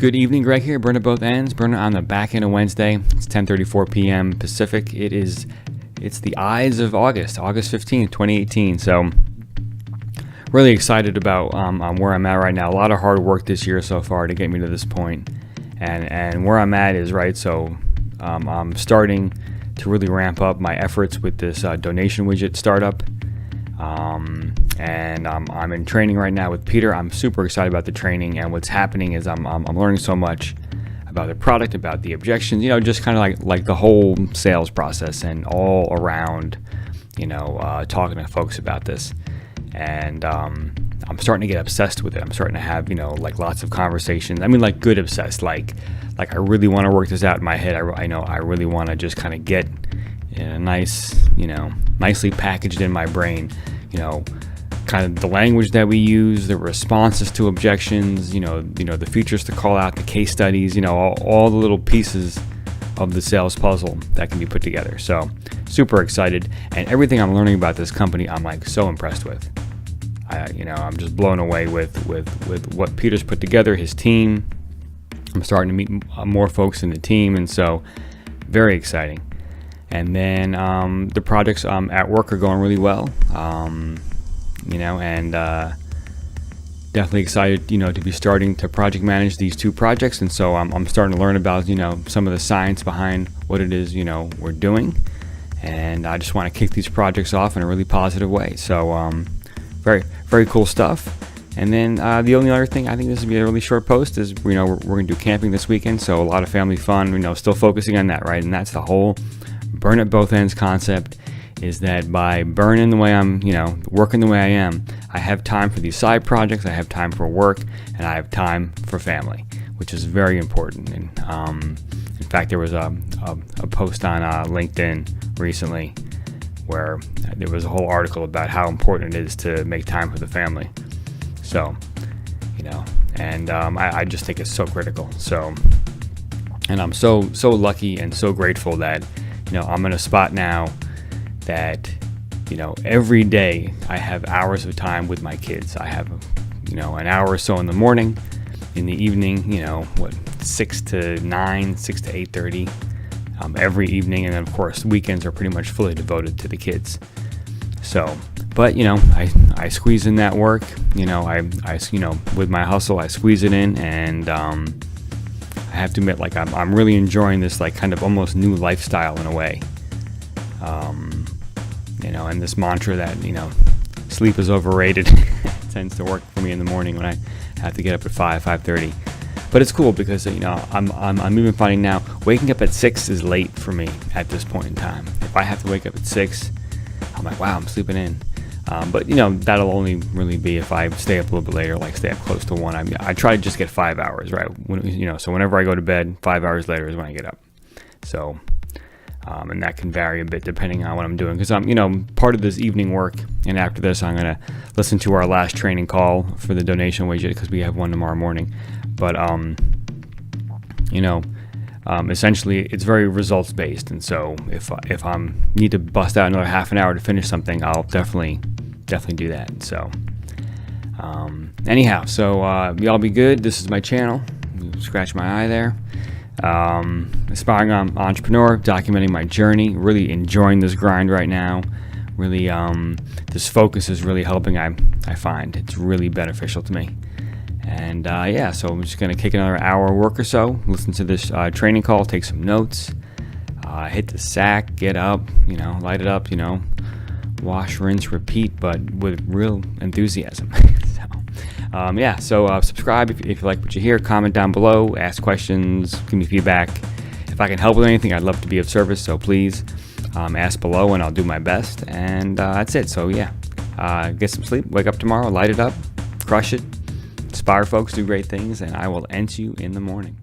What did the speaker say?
Good evening, Greg here. Burn at both ends. Burn on the back end of Wednesday. It's 10:34 p.m. Pacific. It's the Ides of August 15th, 2018. So really excited about where I'm at right now. A lot of hard work this year so far to get me to this point, and where I'm at is right. So I'm starting to really ramp up my efforts with this donation widget startup. And I'm in training right now with Peter. I'm super excited about the training, and what's happening is I'm learning so much about the product, about the objections, just kind of like the whole sales process and all around, talking to folks about this. And I'm starting to get obsessed with it. I'm starting to have, lots of conversations. I mean, like good obsessed, like I really want to work this out in my head. I really want to just kind of get a nice, nicely packaged in my brain, kind of the language that we use, the responses to objections, the features to call out, the case studies, all the little pieces of the sales puzzle that can be put together. So super excited, and everything I'm learning about this company, I'm like so impressed with. I'm just blown away with what Peter's put together, his team. I'm starting to meet more folks in the team, and so very exciting. And then the projects at work are going really well. And definitely excited, to be starting to project manage these two projects. And so I'm starting to learn about, some of the science behind what it is, we're doing. And I just want to kick these projects off in a really positive way. So very, very cool stuff. And then the only other thing, I think this will be a really short post, is, we're going to do camping this weekend. So a lot of family fun, still focusing on that, right? And that's the whole burn at both ends concept, is that by burning the way I'm, working the way I am, I have time for these side projects, I have time for work, and I have time for family, which is very important. And in fact, there was a post on LinkedIn recently where there was a whole article about how important it is to make time for the family. So, and I just think it's so critical. So, and I'm so lucky and so grateful that, I'm in a spot now that, every day I have hours of time with my kids. I have, an hour or so in the morning, in the evening, 6 to 9, 6 to 8:30 every evening. And then, of course, weekends are pretty much fully devoted to the kids. So, but, I squeeze in that work, I with my hustle, I squeeze it in, and I have to admit, I'm really enjoying this, kind of almost new lifestyle in a way. And this mantra that, sleep is overrated tends to work for me in the morning when I have to get up at 5:30. But it's cool because, I'm even finding now waking up at 6 is late for me at this point in time. If I have to wake up at 6, I'm like, wow, I'm sleeping in. But that'll only really be if I stay up a little bit later, stay up close to 1. I try to just get 5 hours, right? So whenever I go to bed, 5 hours later is when I get up. So, and that can vary a bit depending on what I'm doing, because I'm, part of this evening work, and after this, I'm gonna listen to our last training call for the donation widget, because we have one tomorrow morning. But essentially, it's very results based, and so if I need to bust out another half an hour to finish something, I'll definitely do that. So anyhow, so y'all be good. This is my channel. Scratch my eye there. Aspiring entrepreneur, documenting my journey, really enjoying this grind right now. Really, this focus is really helping. I find it's really beneficial to me. And so I'm just going to kick another hour of work or so, listen to this training call, take some notes, hit the sack, get up, light it up, wash, rinse, repeat, but with real enthusiasm. So subscribe if you like what you hear, comment down below, ask questions, give me feedback. If I can help with anything, I'd love to be of service, so please ask below and I'll do my best. And that's it. So get some sleep, wake up tomorrow, light it up, crush it. Inspire folks, do great things, and I will end you in the morning.